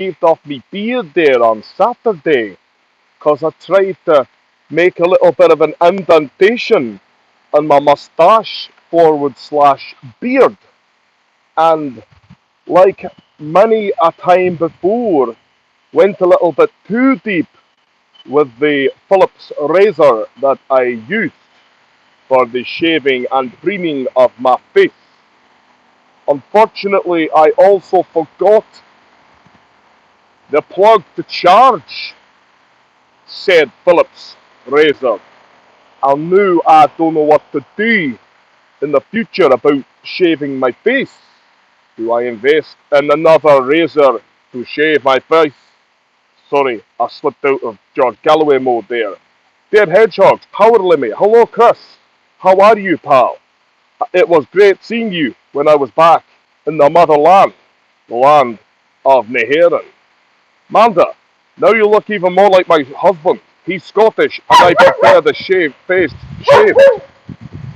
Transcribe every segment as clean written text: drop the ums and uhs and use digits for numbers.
shaved off me beard there on Saturday, 'cause I tried to make a little bit of an indentation on my mustache forward slash beard. And like many a time before, went a little bit too deep with the Phillips razor that I used for the shaving and preening of my face. Unfortunately, I also forgot the plug to charge said Phillips razor. I knew I don't know what to do in the future about shaving my face. Do I invest in another razor to shave my face? Sorry, I slipped out of George Galloway mode there. Dead Hedgehog, Power Limit. Hello, Chris. How are you, pal? It was great seeing you when I was back in the motherland, the land of Neheran. Manda, now you look even more like my husband. He's Scottish, and I prefer the shaved face shaved.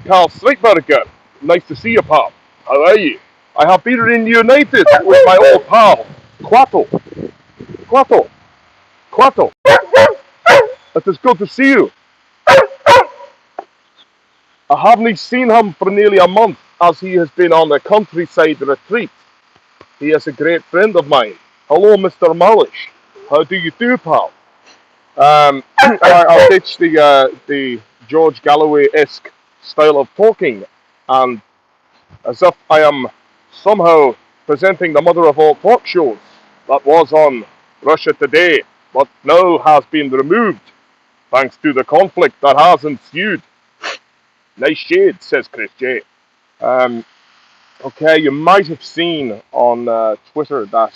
Carl Streitberger, nice to see you, pal. How are you? I have been reunited with my old pal, Quato. Quato, Quato. It is good to see you. I haven't seen him for nearly a month, as he has been on a countryside retreat. He is a great friend of mine. Hello, Mr. Malish. How do you do, pal? I'll ditch the George Galloway-esque style of talking, and as if I am somehow presenting the mother of all talk shows that was on Russia Today, but now has been removed thanks to the conflict that has ensued. Nice shade, says Chris J. Um, okay, you might have seen on Twitter that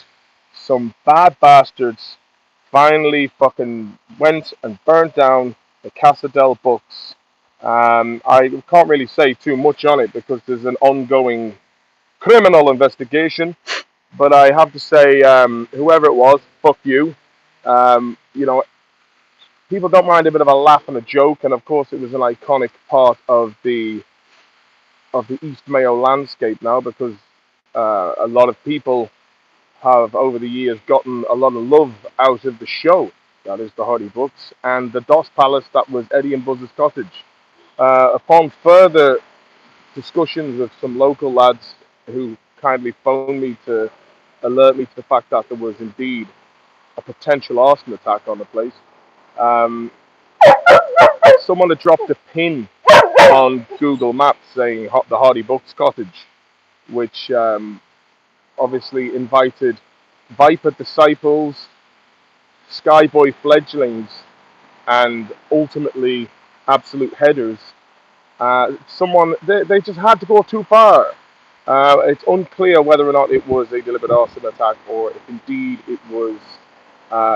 some bad bastards finally fucking went and burnt down the Casa del books. I can't really say too much on it because there's an ongoing criminal investigation. But I have to say, whoever it was, fuck you. You know, people don't mind a bit of a laugh and a joke, and of course, it was an iconic part of the East Mayo landscape now because a lot of people have over the years gotten a lot of love out of the show. That is the Hardy Books and the DOS Palace that was Eddie and Buzz's cottage. Upon further discussions with some local lads who kindly phoned me to alert me to the fact that there was indeed a potential arson attack on the place. Um, Someone had dropped a pin on Google Maps saying the Hardy Books cottage, which obviously invited Viper disciples, Skyboy fledglings, and ultimately absolute headers. They just had to go too far. It's unclear whether or not it was a deliberate arson attack or if indeed it was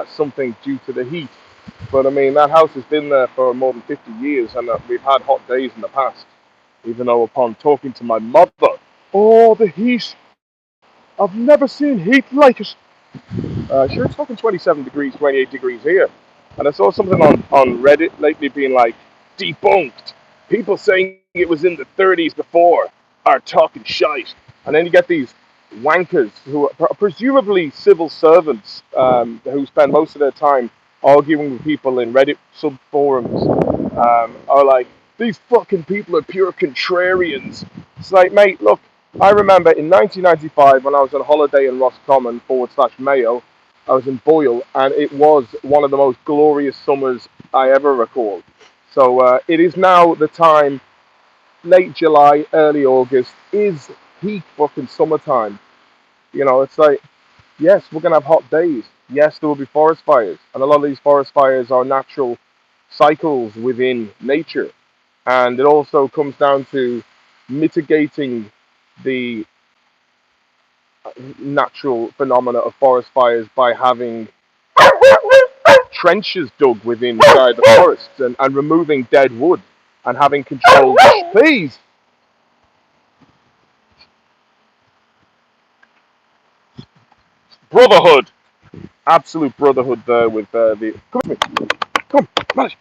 something due to the heat. But I mean, that house has been there for more than 50 years, and we've had hot days in the past. Even though, upon talking to my mother, oh, the heat! I've never seen heat like it. Sure, it's fucking 27 degrees, 28 degrees here. And I saw something on Reddit lately being like, debunked. People saying it was in the 30s before are talking shite. And then you get these wankers who are presumably civil servants who spend most of their time arguing with people in Reddit sub forums are like, these fucking people are pure contrarians. It's like, mate, look, I remember in 1995 when I was on holiday in Roscommon / Mayo, I was in Boyle, and it was one of the most glorious summers I ever recall. So it is now the time, late July, early August, is peak fucking summertime. You know, it's like, yes, we're going to have hot days. Yes, there will be forest fires. And a lot of these forest fires are natural cycles within nature. And it also comes down to mitigating the natural phenomena of forest fires by having trenches dug within the forests and removing dead wood and having controlled. Please, brotherhood, absolute brotherhood there with the. Come with me, come, Manish,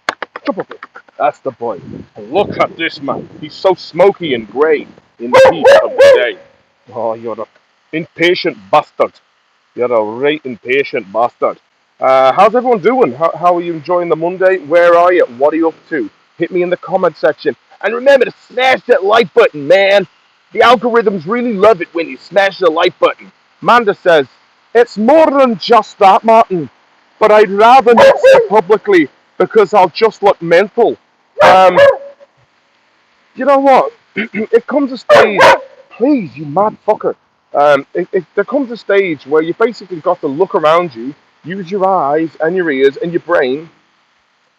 jump up here. That's the boy. And look at this man. He's so smoky and grey in the heat of the day. Oh, you're a impatient bastard. You're a right impatient bastard. How's everyone doing? How are you enjoying the Monday? Where are you? What are you up to? Hit me in the comment section. And remember to smash that like button, man. The algorithms really love it when you smash the like button. Manda says, it's more than just that, Martin. But I'd rather not say publicly because I'll just look mental. Um, you know what? It comes a stage. Please, you mad fucker. There comes a stage where you basically got to look around you, use your eyes and your ears and your brain,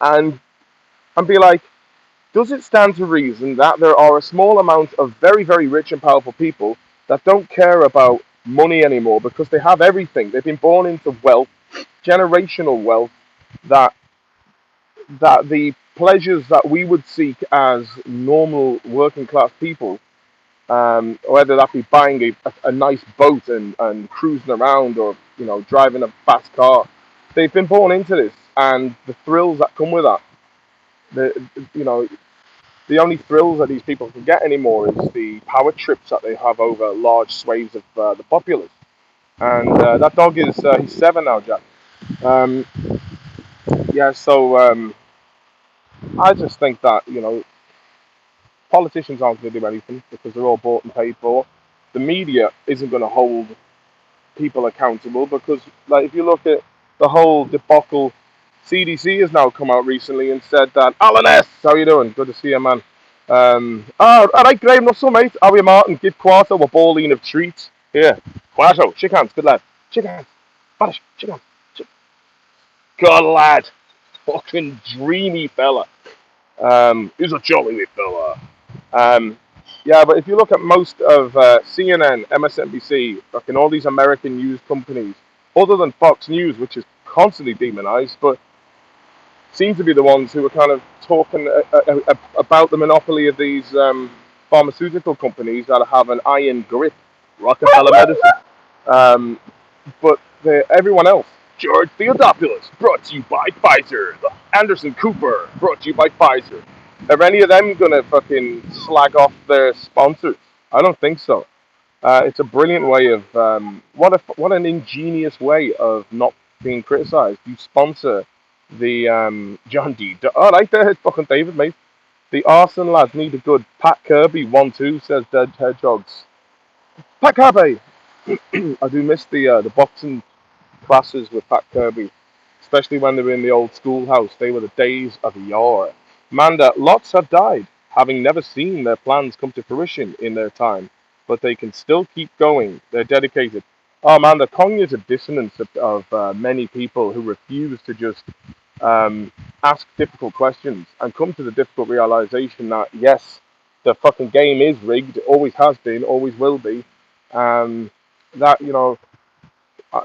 and be like, does it stand to reason that there are a small amount of very, very rich and powerful people that don't care about money anymore because they have everything? They've been born into wealth, generational wealth, that the pleasures that we would seek as normal working class people, whether that be buying a nice boat and cruising around, or driving a fast car, they've been born into this, and the thrills that come with that, the you know the only thrills that these people can get anymore is the power trips that they have over large swathes of the populace. And that dog is he's 7 now, Jack. Um, yeah, so I just think that politicians aren't going to do anything because they're all bought and paid for. The media isn't going to hold people accountable because, like, if you look at the whole debacle, CDC has now come out recently and said that Alan S, how you doing? Good to see you, man. All right, Graham Russell, mate. How are you, Martin? Give Quarto a balling of treats. Here, Quarto, shake hands, good lad. Shake hands, Spanish, shake hands. Good lad, fucking dreamy fella. He's a jolly wee fella. Um, yeah, but if you look at most of CNN, MSNBC, fucking all these American news companies, other than Fox News, which is constantly demonized, but seem to be the ones who are kind of talking about the monopoly of these pharmaceutical companies that have an iron grip, Rockefeller Medicine. Um, but everyone else, George Theodopoulos, brought to you by Pfizer. Anderson Cooper, brought to you by Pfizer. Are any of them gonna fucking slag off their sponsors? I don't think so. It's a brilliant way of what an ingenious way of not being criticised. You sponsor the John D. Oh, right there, it's fucking David, mate. The Arsenal lads need a good Pat Kirby 1-2, says Dead Hedgehogs. Pat Kirby. I do miss the boxing classes with Pat Kirby, especially when they were in the old schoolhouse. They were the days of yore. Manda, lots have died, having never seen their plans come to fruition in their time, but they can still keep going. They're dedicated. Oh, man, the cognitive dissonance of many people who refuse to just um, ask difficult questions and come to the difficult realization that, yes, the fucking game is rigged, always has been, always will be. Um, that,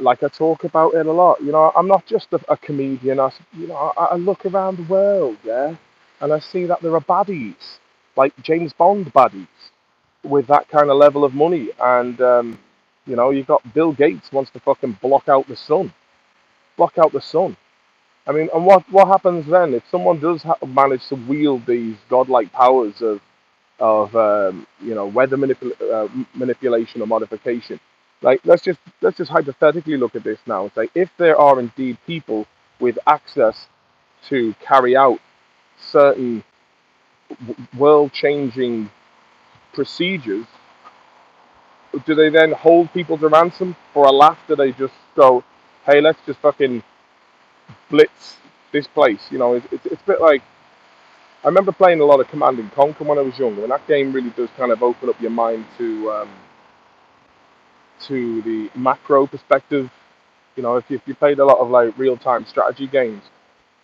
like I talk about it a lot. I'm not just a comedian. I look around the world, yeah, and I see that there are baddies, like James Bond baddies, with that kind of level of money. And you've got Bill Gates wants to fucking block out the sun, block out the sun. I mean, and what happens then if someone does manage to wield these godlike powers of weather manipulation or modification. Like let's just hypothetically look at this now and say if there are indeed people with access to carry out certain world-changing procedures, do they then hold people to ransom for a laugh? Do they just go, "Hey, let's just fucking blitz this place"? It's a bit like I remember playing a lot of Command and Conquer when I was younger, and that game really does kind of open up your mind to the macro perspective. If you played a lot of like real time strategy games,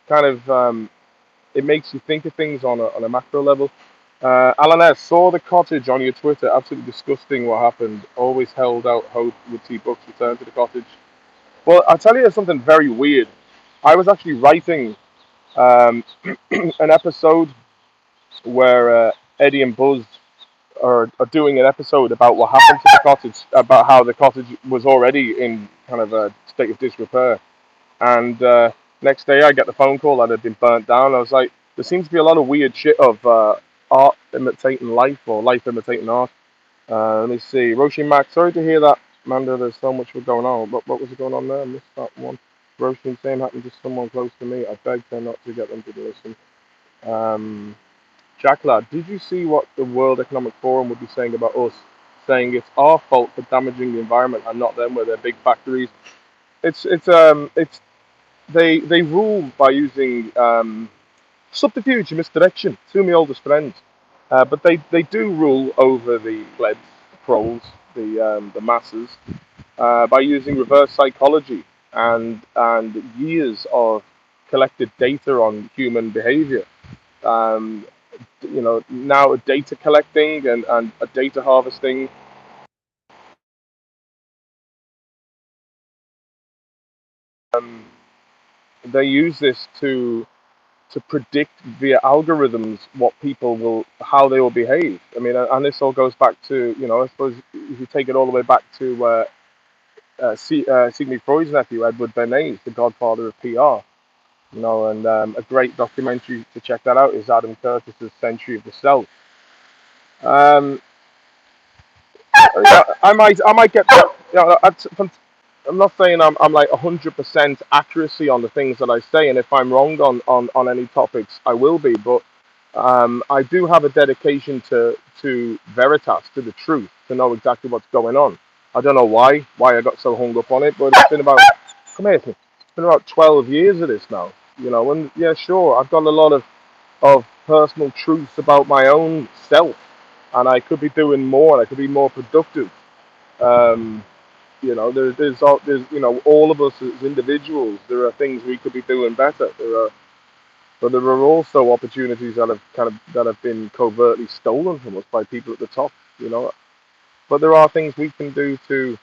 kind of it makes you think of things on a macro level. Alan S. saw the cottage on your Twitter. Absolutely disgusting what happened. Always held out hope would see Bucks return to the cottage. Well, I'll tell you something very weird. I was actually writing an episode where Eddie and Buzz are doing an episode about what happened to the cottage, about how the cottage was already in kind of a state of disrepair. And next day, I get the phone call that it had been burnt down. I was like, there seems to be a lot of weird shit of art imitating life or life imitating art. Let me see. Roshi Mac, sorry to hear that Amanda, there's so much going on. What was going on there? I missed that one. Roshan, same happened to someone close to me. I begged her not to get them to listen. Um, Jack lad, did you see what the World Economic Forum would be saying about us? Saying it's our fault for damaging the environment and not them with their big factories. It's they rule by using subterfuge and misdirection. Two of my oldest friends, but they do rule over the plebs, the proles, the masses by using reverse psychology and years of collected data on human behavior. Um, now data collecting and data harvesting. Um, they use this to predict via algorithms what people will, how they will behave. I mean, and this all goes back to, I suppose if you take it all the way back to Sigmund Freud's nephew, Edward Bernays, the godfather of PR. And a great documentary to check that out is Adam Curtis's Century of the Self. Um, I might get, I'm not saying I'm like 100% accuracy on the things that I say, and if I'm wrong on any topics, I will be. But I do have a dedication to veritas, to the truth, to know exactly what's going on. I don't know why I got so hung up on it, but it's been about come here, it's been about 12 years of this now. And yeah, sure, I've got a lot of personal truths about my own self, and I could be doing more, and I could be more productive. Um, there's all of us as individuals. There are things we could be doing better. But there are also opportunities that have been covertly stolen from us by people at the top. You know, but there are things we can do to,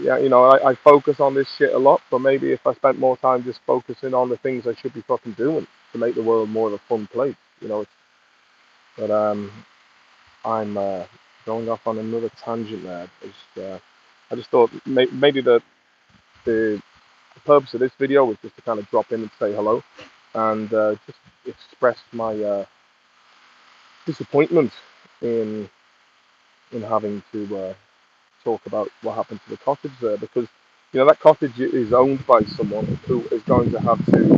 yeah. I focus on this shit a lot, but maybe if I spent more time just focusing on the things I should be fucking doing to make the world more of a fun place. But I'm going off on another tangent there. I just thought maybe the purpose of this video was just to kind of drop in and say hello and just express my disappointment in having to talk about what happened to the cottage there, because that cottage is owned by someone who is going to have to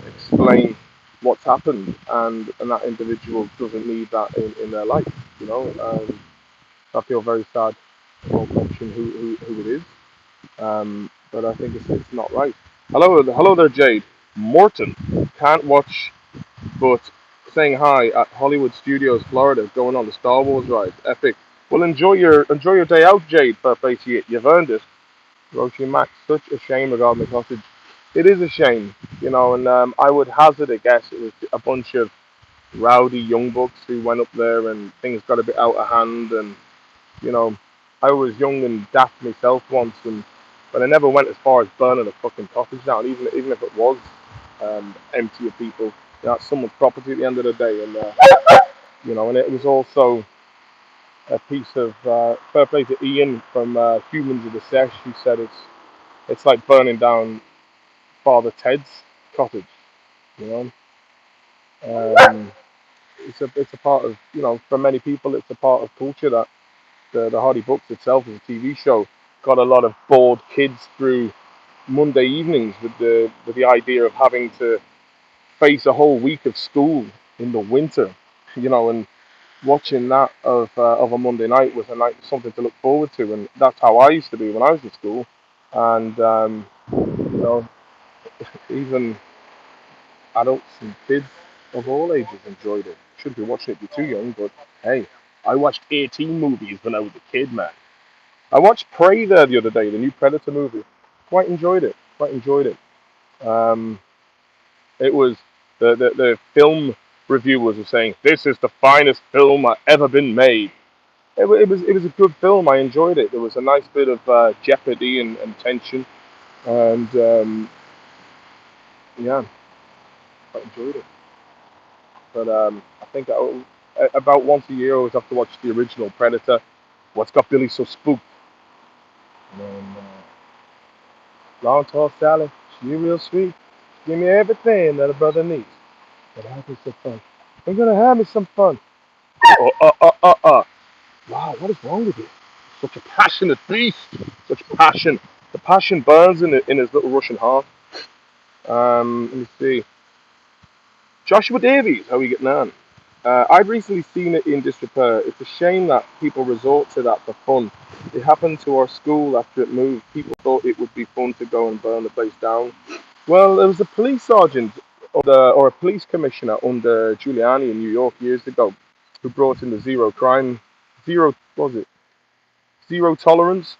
explain what's happened, and that individual doesn't need that in their life. I feel very sad. I won't mention who it is, but I think it's not right. Hello there, Jade. Morton can't watch, but saying hi at Hollywood Studios, Florida, going on the Star Wars ride. Epic. Well, enjoy your day out, Jade. Fair play to you. You've earned it. Roshi Max, such a shame regarding the cottage. It is a shame, and I would hazard a guess it was a bunch of rowdy young bucks who went up there and things got a bit out of hand. And you know, I was young and daft myself once, but I never went as far as burning a fucking cottage down, even if it was empty of people. It's someone's property at the end of the day, and it was also a piece of fair play to Ian from Humans of the Sesh, who said it's like burning down Father Ted's cottage. You it's a part of, for many people it's a part of culture that the Hardy Books itself as a TV show got a lot of bored kids through Monday evenings with the idea of having to face a whole week of school in the winter, and watching that of a Monday night was a night something to look forward to, and that's how I used to be when I was in school, and you know even adults and kids of all ages enjoyed it. Shouldn't be watching it if you're too young, but hey, I watched 18 movies when I was a kid, man. I watched Prey there the other day, the new Predator movie. Quite enjoyed it. Quite enjoyed it. It was the film reviewers were saying this is the finest film that ever been made. It was a good film. I enjoyed it. There was a nice bit of jeopardy and tension, and yeah, I enjoyed it. But I think about once a year I always have to watch the original Predator. What's got Billy so spooked? And then, long tall Sally, she real sweet. Give me everything that a brother needs. But have me some fun. I'm gonna have me some fun. Oh. Wow, what is wrong with you? Such a passionate beast. Such passion. The passion burns in his little Russian heart. Let me see. Joshua Davies, how are we getting on? I've recently seen it in disrepair. It's a shame that people resort to that for fun. It happened to our school after it moved. People thought it would be fun to go and burn the place down. Well, there was a police sergeant or a police commissioner under Giuliani in New York years ago who brought in the zero crime, zero, what was it, zero tolerance.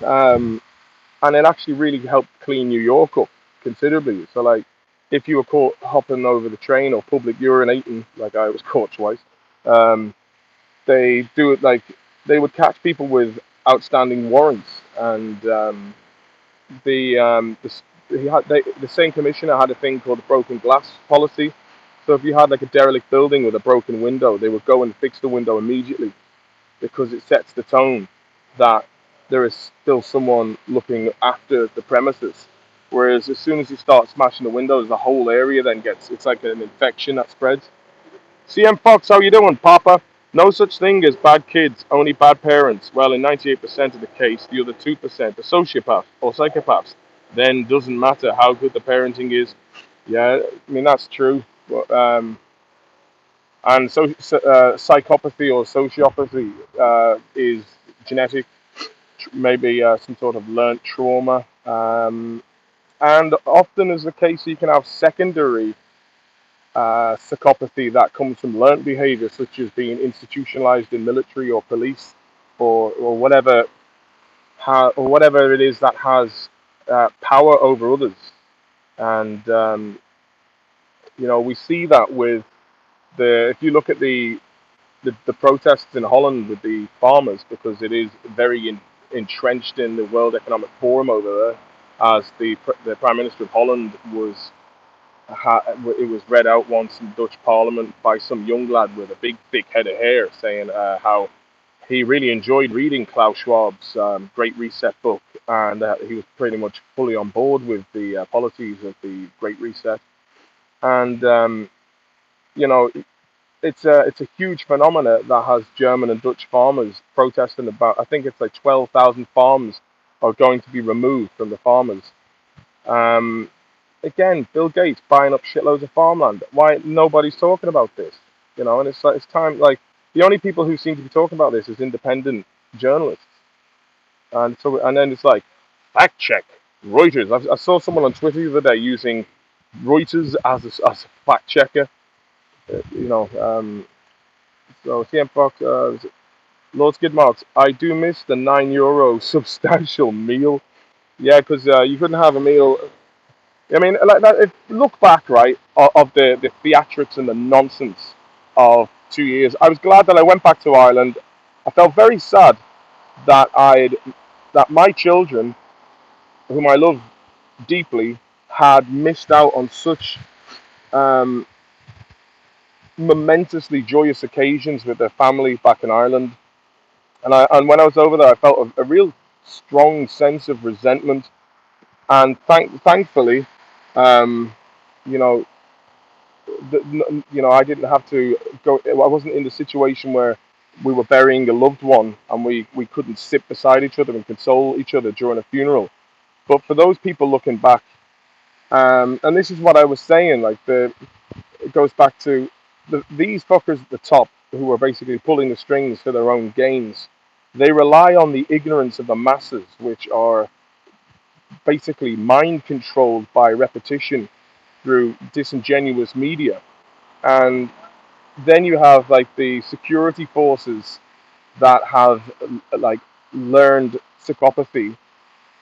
Um, and it actually really helped clean New York up considerably. So, like, if you were caught hopping over the train or public urinating, like I was caught twice, um, they do it like they would catch people with outstanding warrants, and the same commissioner had a thing called the broken glass policy. So if you had like a derelict building with a broken window, they would go and fix the window immediately because it sets the tone that there is still someone looking after the premises. Whereas as soon as you start smashing the windows, the whole area then it's like an infection that spreads. CM Fox, how you doing, Papa? No such thing as bad kids, only bad parents. Well, in 98% of the case, the other 2% are sociopaths or psychopaths. Then doesn't matter how good the parenting is. Yeah, I mean that's true. But, and psychopathy or sociopathy is genetic, maybe some sort of learnt trauma. And often, as the case, you can have secondary psychopathy that comes from learnt behavior, such as being institutionalized in military or police, or whatever or whatever it is that has power over others. And we see that with if you look at the protests in Holland with the farmers, because it is very entrenched in the World Economic Forum over there, as the Prime Minister of Holland it was read out once in Dutch Parliament by some young lad with a big thick head of hair, saying how he really enjoyed reading Klaus Schwab's Great Reset book, and he was pretty much fully on board with the policies of the Great Reset. And you know, it's a huge phenomena that has German and Dutch farmers protesting about. I think it's like 12,000 farms are going to be removed from the farmers. Um, Again, Bill Gates buying up shitloads of farmland. Why nobody's talking about this? And it's like it's time. Like the only people who seem to be talking about this is independent journalists, and then it's like fact check Reuters. I saw someone on Twitter the other day using Reuters as a fact checker. Uh, you know, um, so CM Fox, Lord Skidmarks, I do miss the €9 substantial meal. Yeah, because you couldn't have a meal. I mean, like that. If look back, right, of the theatrics and the nonsense of 2 years, I was glad that I went back to Ireland. I felt very sad that my children, whom I love deeply, had missed out on such um, momentously joyous occasions with their family back in Ireland. And when I was over there, I felt a real strong sense of resentment. And thankfully, um, you know, I didn't have to go. I wasn't in the situation where we were burying a loved one and we couldn't sit beside each other and console each other during a funeral. But for those people looking back, and this is what I was saying, like it goes back to these fuckers at the top who are basically pulling the strings for their own gains. They rely on the ignorance of the masses, which are basically mind controlled by repetition through disingenuous media. And then you have like the security forces that have like learned psychopathy.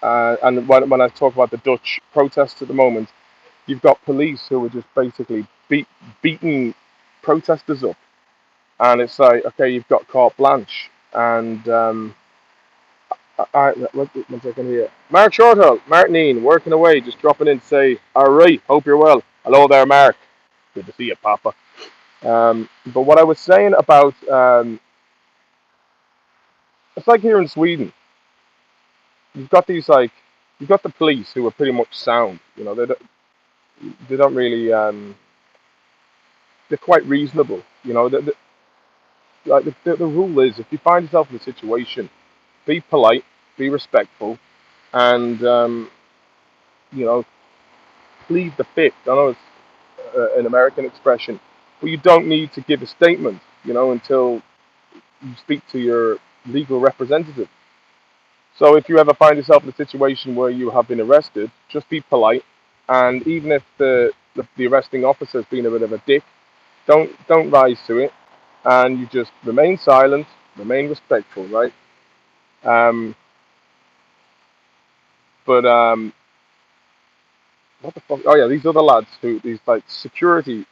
And when I talk about the Dutch protests at the moment, you've got police who are just basically beating protesters up, and it's like, okay, you've got carte blanche. And one second here. Mark Shortall, Martinine, working away, just dropping in to say, all right, hope you're well. Hello there, Mark. Good to see you, Papa. But what I was saying about it's like here in Sweden, you've got these like you've got the police who are pretty much sound. They don't really they're quite reasonable. Like the rule is, if you find yourself in a situation be polite, be respectful, and you know, plead the fifth. I know it's an American expression, but you don't need to give a statement, until you speak to your legal representative. So if you ever find yourself in a situation where you have been arrested, just be polite, and even if the arresting officer has been a bit of a dick, don't rise to it, and you just remain silent, remain respectful, right? Um, but what the fuck? Oh yeah, these other lads these like security,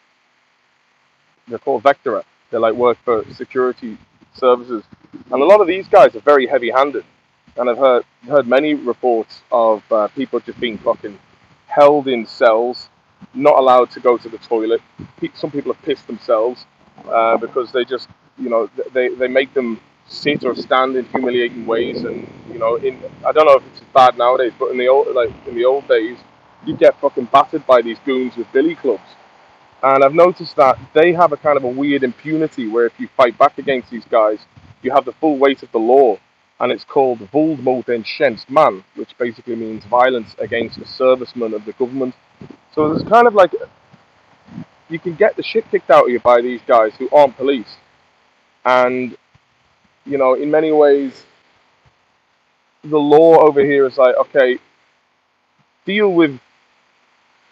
they're called Vectora. They like work for security services, and a lot of these guys are very heavy-handed. And I've heard many reports of people just being fucking held in cells, not allowed to go to the toilet. Some people have pissed themselves because they just, they make them sit or stand in humiliating ways. And in I don't know if it's bad nowadays, but in the old days, you get fucking battered by these goons with billy clubs. And I've noticed that they have a kind of a weird impunity where if you fight back against these guys, you have the full weight of the law. And it's called Vuld mot en tjänsteman, which basically means violence against a serviceman of the government. So there's kind of like, you can get the shit kicked out of you by these guys who aren't police. And, in many ways, the law over here is like, okay, deal with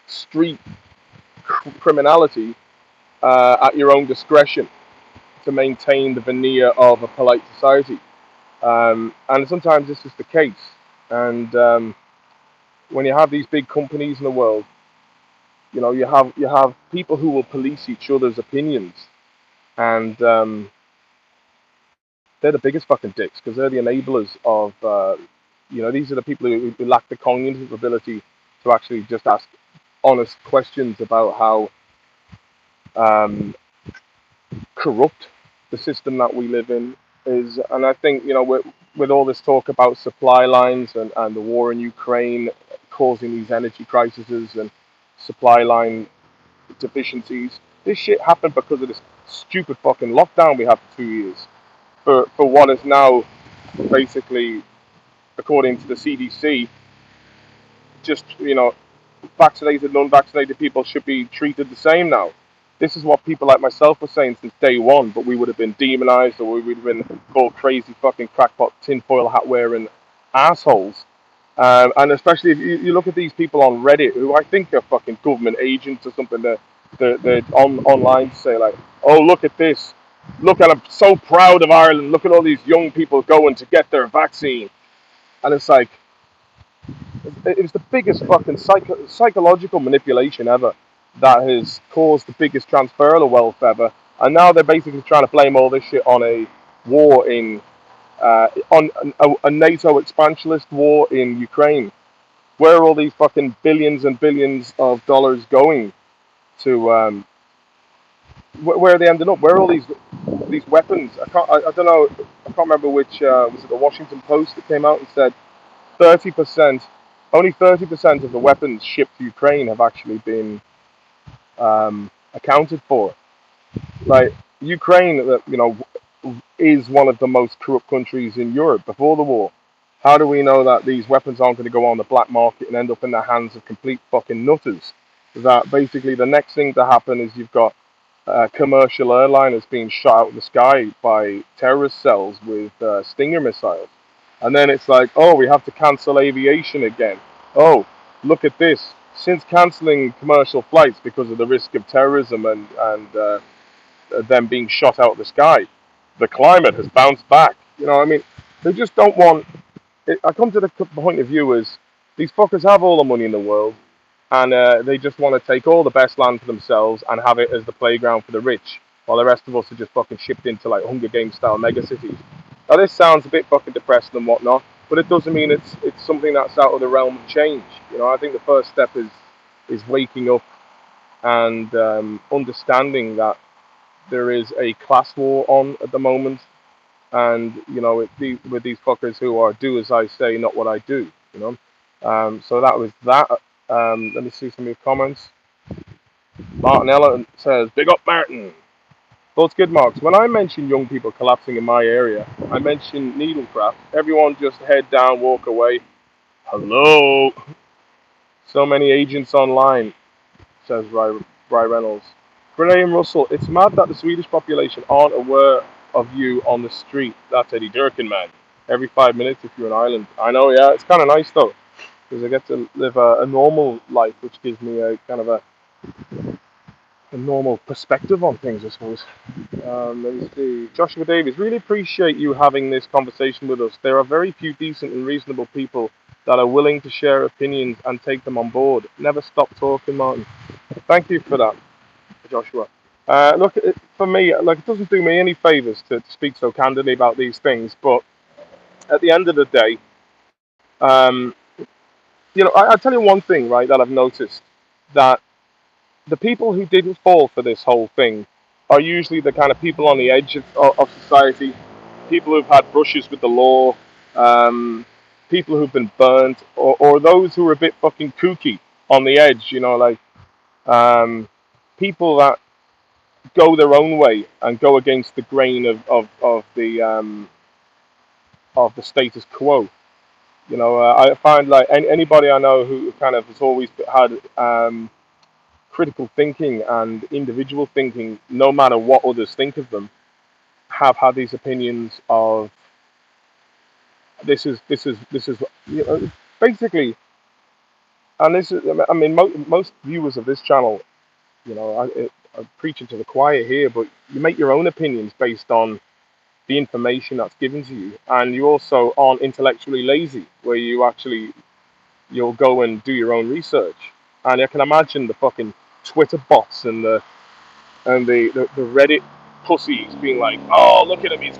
street criminality at your own discretion to maintain the veneer of a polite society. And sometimes this is the case. And when you have these big companies in the world, you have people who will police each other's opinions, and they're the biggest fucking dicks because they're the enablers of. These are the people who lack the cognitive ability to actually just ask honest questions about how um, corrupt the system that we live in is. And I think, with all this talk about supply lines and the war in Ukraine causing these energy crises and supply line deficiencies, this shit happened because of this stupid fucking lockdown we had for 2 years. For what is now basically, according to the CDC, just, vaccinated, non-vaccinated people should be treated the same now. This is what people like myself were saying since day one, but we would have been demonized, or we would have been called crazy fucking crackpot tinfoil hat wearing assholes. And especially if you look at these people on Reddit, who I think are fucking government agents or something, they're online to say like, oh, look at this. Look, I'm so proud of Ireland. Look at all these young people going to get their vaccine. And it's like, it was the biggest fucking psychological manipulation ever that has caused the biggest transfer of wealth ever. And now they're basically trying to blame all this shit on a war on a NATO expansionist war in Ukraine. Where are all these fucking billions and billions of dollars going to? Where are they ending up? Where are all these weapons? I don't know. I can't remember which was it the Washington Post that came out and said 30%, only 30% of the weapons shipped to Ukraine have actually been accounted for. Like Ukraine, is one of the most corrupt countries in Europe before the war. How do we know that these weapons aren't going to go on the black market and end up in the hands of complete fucking nutters? That basically the next thing to happen is you've got commercial airliners being shot out of the sky by terrorist cells with Stinger missiles. And then it's like, oh, we have to cancel aviation again. Oh, look at this. Since cancelling commercial flights because of the risk of terrorism and them being shot out of the sky, the climate has bounced back. I mean, they just don't want. I come to the point of view as these fuckers have all the money in the world, and they just want to take all the best land for themselves and have it as the playground for the rich, while the rest of us are just fucking shipped into like Hunger Games style megacities. Now this sounds a bit fucking depressing and whatnot, but it doesn't mean it's something that's out of the realm of change. I think the first step is waking up and understanding that there is a class war on at the moment, and with these fuckers who are do as I say, not what I do. So that was that. Let me see some of your comments. Martin Ellen says, "Big up, Martin." Those skid marks. When I mention young people collapsing in my area, I mention needlecraft. Everyone just head down, walk away. Hello. So many agents online, says Rye Reynolds. Graham Russell, it's mad that the Swedish population aren't aware of you on the street. That's Eddie Durkin, man. Every 5 minutes if you're in Ireland. I know, yeah. It's kind of nice, though, because I get to live a normal life, which gives me a kind of a normal perspective on things, I suppose. Let me see. Joshua Davies, really appreciate you having this conversation with us. There are very few decent and reasonable people that are willing to share opinions and take them on board. Never stop talking, Martin. Thank you for that, Joshua. Look, for me, like it doesn't do me any favors to speak so candidly about these things, but at the end of the day, um, I tell you one thing, right, that I've noticed that the people who didn't fall for this whole thing are usually the kind of people on the edge of society, people who've had brushes with the law, um, people who've been burnt, or those who are a bit fucking kooky on the edge, like um, people that go their own way and go against the grain of the status quo. I find like anybody I know who kind of has always had critical thinking and individual thinking, no matter what others think of them, have had these opinions of this is basically, and this is I mean most viewers of this channel, I'm preaching to the choir here, but you make your own opinions based on the information that's given to you, and you also aren't intellectually lazy, where you'll go and do your own research. And I can imagine the fucking Twitter bots and the Reddit pussies being like, "Oh, look at him, he's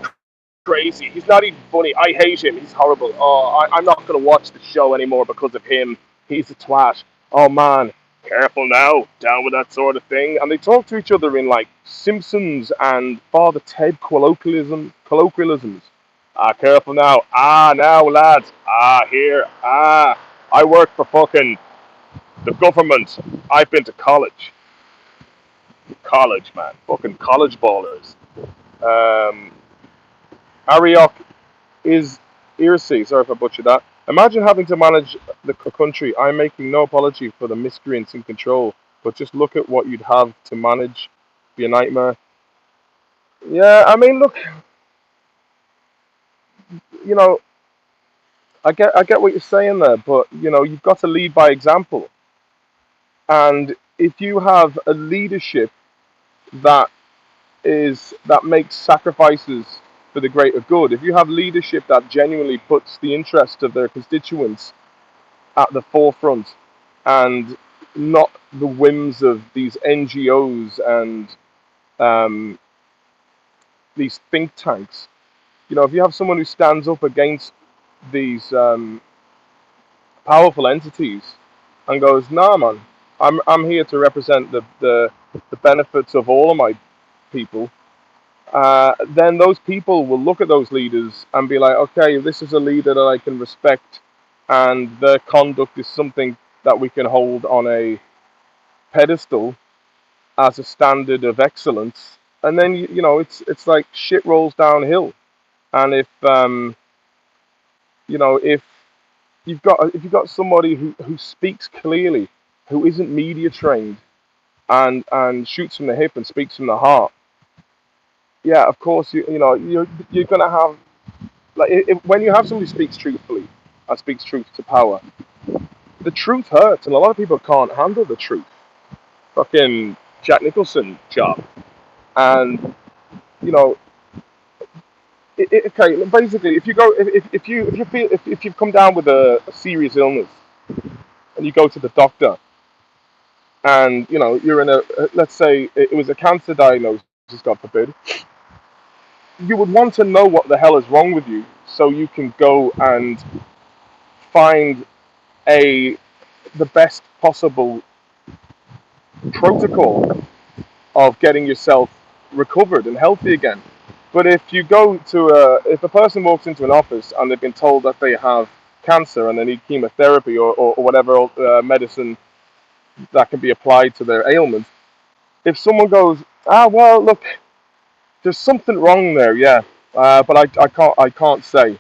crazy. He's not even funny. I hate him. He's horrible. Oh, I'm not gonna watch the show anymore because of him. He's a twat. Oh man, careful now. Down with that sort of thing." And they talk to each other in like Simpsons and Father Ted colloquialisms. Ah, careful now. Ah, now lads. Ah, here. Ah, I work for fucking the government. I've been to college. College, man. Fucking college ballers. Um, Ariok is Irsi. Sorry if I butchered that. Imagine having to manage the country. I'm making no apology for the miscreants in control, but just look at what you'd have to manage. Be a nightmare. Yeah, I mean, look, you know, I get what you're saying there, but you've got to lead by example. And if you have a leadership that that makes sacrifices for the greater good, if you have leadership that genuinely puts the interest of their constituents at the forefront and not the whims of these NGOs and um, these think tanks. If you have someone who stands up against these powerful entities and goes, "Nah, man, I'm here to represent the benefits of all of my people," then those people will look at those leaders and be like, "Okay, this is a leader that I can respect, and their conduct is something that we can hold on a pedestal as a standard of excellence." And then it's like shit rolls downhill. And if you've got somebody who speaks clearly, who isn't media trained, and shoots from the hip and speaks from the heart, yeah, of course you're gonna have, like, when you have somebody who speaks truthfully and speaks truth to power, the truth hurts, and a lot of people can't handle the truth. Fucking Jack Nicholson job. And you know okay, basically, if you go if you feel if you've come down with a serious illness and you go to the doctor, and you're in let's say it was a cancer diagnosis, God forbid, you would want to know what the hell is wrong with you so you can go and find a the best possible protocol of getting yourself recovered and healthy again. But if a person walks into an office and they've been told that they have cancer and they need chemotherapy or whatever medicine that can be applied to their ailment, if someone goes, well, look, There's something wrong there, yeah. But I can't say.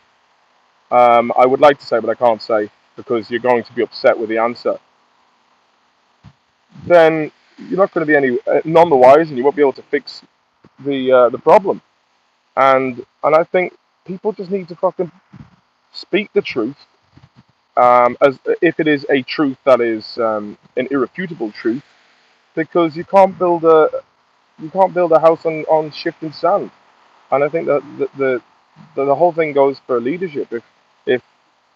I would like to say, but I can't say because you're going to be upset with the answer. Then you're not going to be any none the wiser, and you won't be able to fix the problem. And I think people just need to fucking speak the truth, as if it is a truth that is an irrefutable truth, because you can't build a house on shifting sand. And I think that the whole thing goes for leadership. If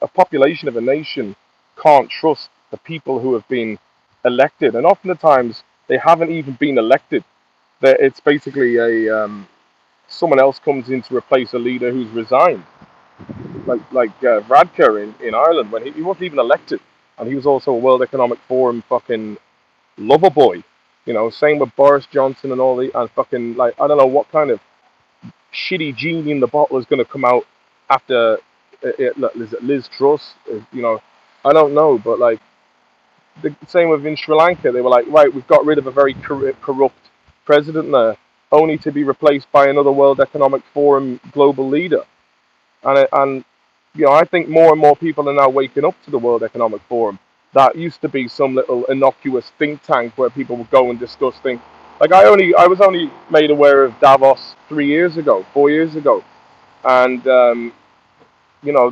a population of a nation can't trust the people who have been elected, and often the times they haven't even been elected, that it's basically a someone else comes in to replace a leader who's resigned, like Radker in Ireland when he wasn't even elected, and he was also a World Economic Forum fucking lover boy. Same with Boris Johnson and all the and fucking like I don't know what kind of shitty genie in the bottle is going to come out after is it Liz Truss? I don't know, but like the same with in Sri Lanka, they were like, right, we've got rid of a very corrupt president there, only to be replaced by another World Economic Forum global leader. And I think more and more people are now waking up to the World Economic Forum. That used to be some little innocuous think tank where people would go and discuss things. Like I was only made aware of Davos 3 years ago, 4 years ago, and the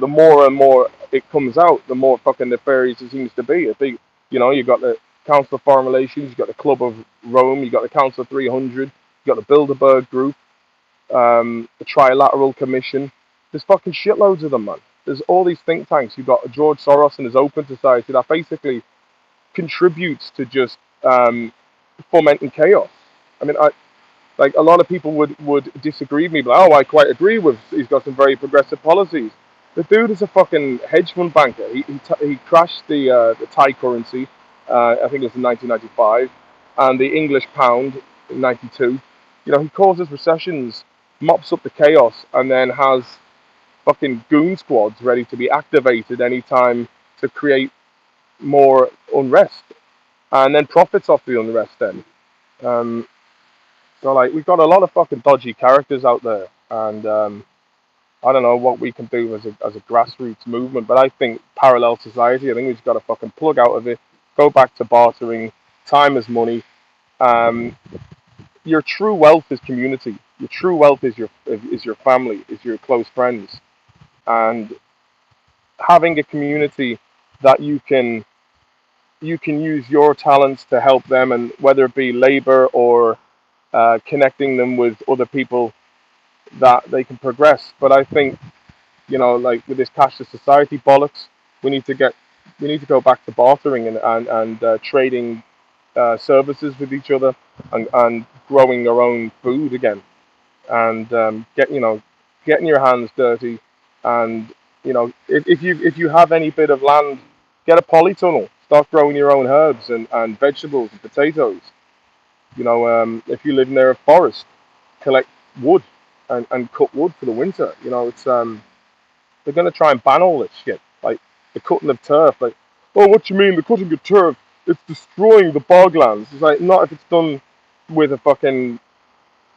more and more it comes out, the more fucking nefarious it seems to be. I think you've got the Council of Foreign Relations, you've got the Club of Rome, you've got the Council of 300, you've got the Bilderberg Group, the Trilateral Commission. There's fucking shitloads of them, man. There's all these think tanks. You've got George Soros and his Open Society that basically contributes to just fomenting chaos. I mean, like a lot of people would disagree with me, but I quite agree with. He's got some very progressive policies. The dude is a fucking hedge fund banker. He crashed the Thai currency. I think it was in 1995, and the English pound in '92. He causes recessions, mops up the chaos, and then has fucking goon squads ready to be activated anytime to create more unrest, and then profits off the unrest. Then, um, so like we've got a lot of fucking dodgy characters out there, and I don't know what we can do as a grassroots movement, but I think parallel society. I think we've got to fucking plug out of it, go back to bartering. Time is money. Um, your true wealth is community. Your true wealth is your family, is your close friends, and having a community that you can use your talents to help them, and whether it be labor or connecting them with other people that they can progress. But I think like with this cashless society bollocks, we need to get we need to go back to bartering and trading services with each other, and growing our own food again, and getting your hands dirty, and if you have any bit of land, get a polytunnel, start growing your own herbs and vegetables and potatoes. If you live near a forest, collect wood and cut wood for the winter. It's they're gonna try and ban all this shit, like the cutting of turf. Like, oh, what you mean the cutting of turf? It's destroying the boglands. It's like not if it's done with a fucking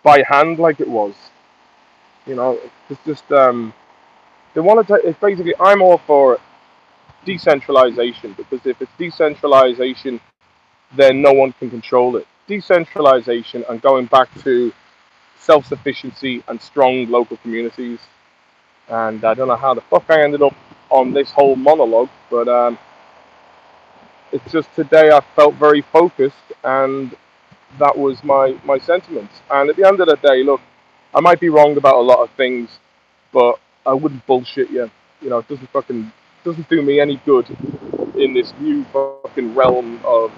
by hand like it was. It's just they want to take. It's basically I'm all for decentralization, because if it's decentralization, then no one can control it. Decentralization and going back to self-sufficiency and strong local communities. And I don't know how the fuck I ended up on this whole monologue, but it's just today I felt very focused, and that was my sentiments. And at the end of the day, look, I might be wrong about a lot of things, but I wouldn't bullshit you. It doesn't do me any good in this new fucking realm of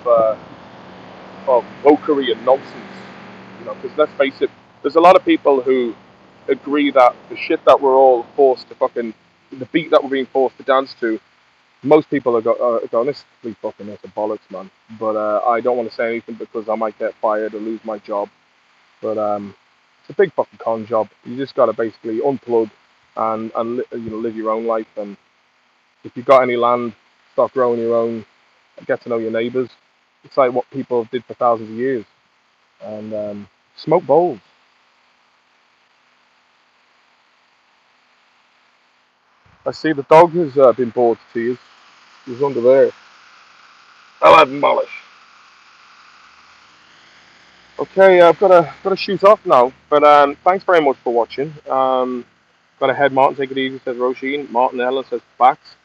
wokery and nonsense. Because let's face it, there's a lot of people who agree that the shit that we're all forced to fucking, the beat that we're being forced to dance to, most people are going, this is fucking this a bollocks, man. But I don't want to say anything because I might get fired or lose my job. But it's a big fucking con job. You just got to basically unplug and live your own life. And if you've got any land, start growing your own, get to know your neighbours. It's like what people did for thousands of years. And smoke bowls. I see the dog has been bored to tears. He's under there. I'll have him Polish. Okay, I've got to shoot off now. But thanks very much for watching. Got ahead, Martin. Take it easy, says Roisin. Martin Ellen says facts.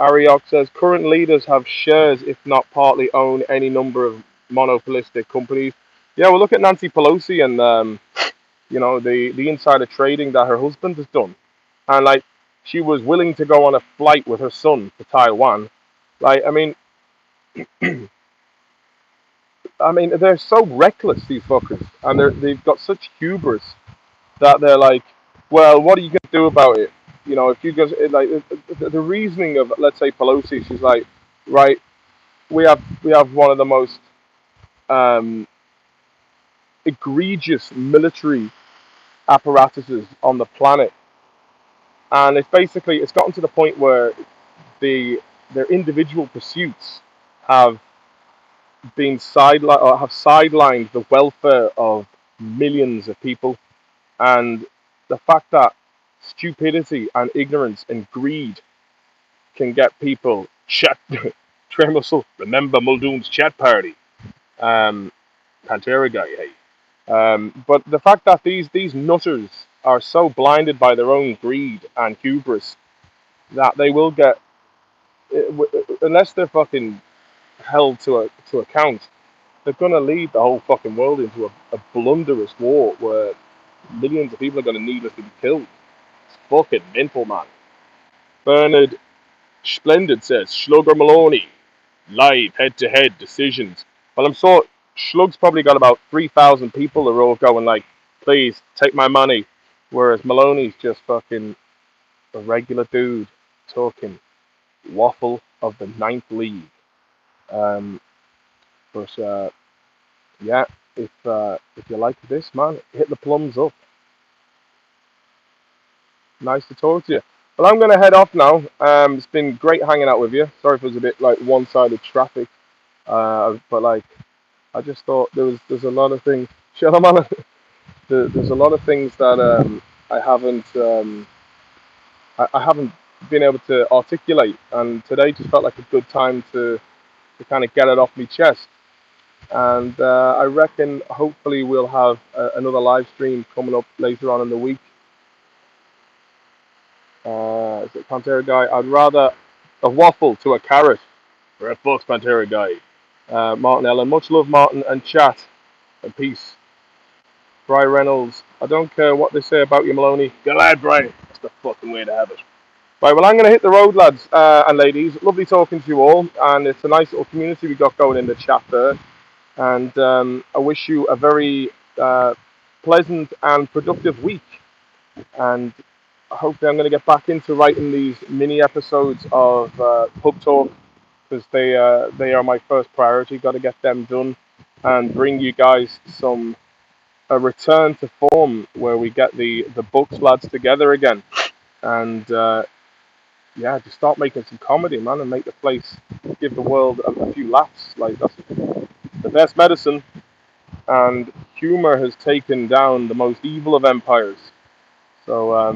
Ariok says current leaders have shares, if not partly own any number of monopolistic companies. Yeah, well, look at Nancy Pelosi and the insider trading that her husband has done, and like she was willing to go on a flight with her son to Taiwan. Like, I mean, they're so reckless, these fuckers, and they've got such hubris that they're like, well, what are you gonna do about it? If you just like the reasoning of, let's say, Pelosi, she's like, right, we have one of the most um, egregious military apparatuses on the planet, and it's gotten to the point where their individual pursuits have have sidelined the welfare of millions of people, and the fact that stupidity and ignorance and greed can get people chat. Trey Russell, remember Muldoon's chat party? Um, Pantera guy, hey. But the fact that these nutters are so blinded by their own greed and hubris that they will get, unless they're fucking held to account, they're gonna lead the whole fucking world into a blunderous war where millions of people are gonna needlessly be killed. It's fucking mental, man. Bernard Splendid says Slugger Maloney live head-to-head decisions. Well, I'm sure Slug's probably got about 3,000 people that are all going like, please take my money, whereas Maloney's just fucking a regular dude talking waffle of the ninth league. Um, but yeah, if you like this, man, hit the plums up. Nice to talk to you. Well, I'm gonna head off now. It's been great hanging out with you. Sorry if it was a bit like one-sided traffic, but like I just thought there's a lot of things. Shalom, there's a lot of things that I haven't I haven't been able to articulate, and today just felt like a good time to kind of get it off my chest. And I reckon hopefully we'll have another live stream coming up later on in the week. Is it Pantera guy? I'd rather a waffle to a carrot for a Fox Pantera guy. Martin Ellen, much love, Martin, and chat and peace. Bry Reynolds, I don't care what they say about you, Maloney. Good lad, Bry. That's the fucking way to have it. Right, well, I'm going to hit the road, lads and ladies. Lovely talking to you all, and it's a nice little community we got going in the chat there. And I wish you a very pleasant and productive week. And hopefully, I'm going to get back into writing these mini episodes of Pub Talk because they are my first priority. Got to get them done and bring you guys a return to form where we get the Bucks lads together again, and yeah, just start making some comedy, man, and make the place, give the world a few laughs. Like, that's the best medicine, and humor has taken down the most evil of empires. So,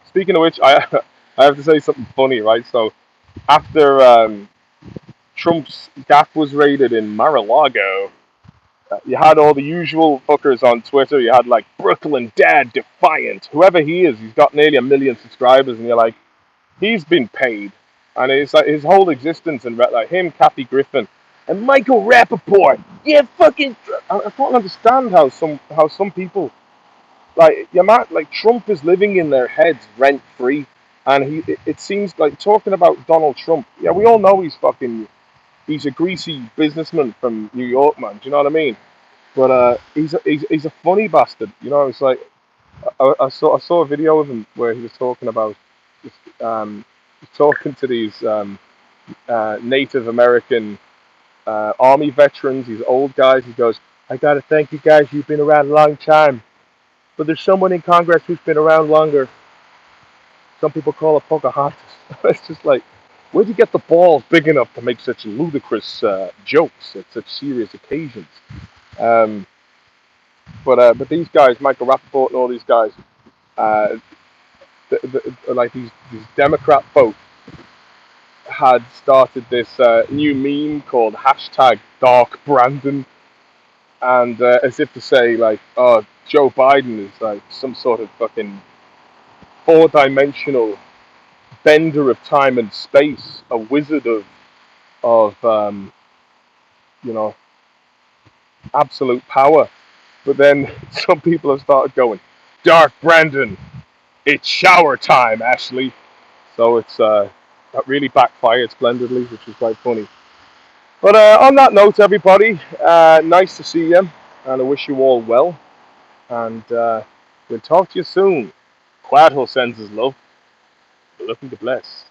speaking of which, I have to say something funny, right? So, after Trump's gaff was raided in Mar-a-Lago, you had all the usual fuckers on Twitter. You had like Brooklyn Dad Defiant, whoever he is. He's got nearly 1 million subscribers, and you're like, he's been paid, and it's like his whole existence and like him, Kathy Griffin, and Michael Rappaport. Yeah, fucking. I can't understand how some people like like Trump is living in their heads rent free, and it seems like talking about Donald Trump. Yeah, we all know he's a greasy businessman from New York, man. Do you know what I mean? But he's a funny bastard. It's like I saw a video of him where he was talking about um, talking to these Native American army veterans, these old guys. He goes, "I gotta thank you guys. You've been around a long time, but there's someone in Congress who's been around longer. Some people call it Pocahontas." It's just like, where'd you get the balls big enough to make such ludicrous jokes at such serious occasions? Um, but these guys, Michael Rappaport and all these guys, uh, like these Democrat folk had started this new meme called hashtag Dark Brandon, and as if to say like, oh, Joe Biden is like some sort of fucking four-dimensional bender of time and space, a wizard of you know absolute power. But then some people have started going, Dark Brandon, it's shower time, Ashley. So it's that really backfired splendidly, which is quite funny. But on that note, everybody, nice to see you, and I wish you all well. And we'll talk to you soon. Quadho sends his love. Looking to bless.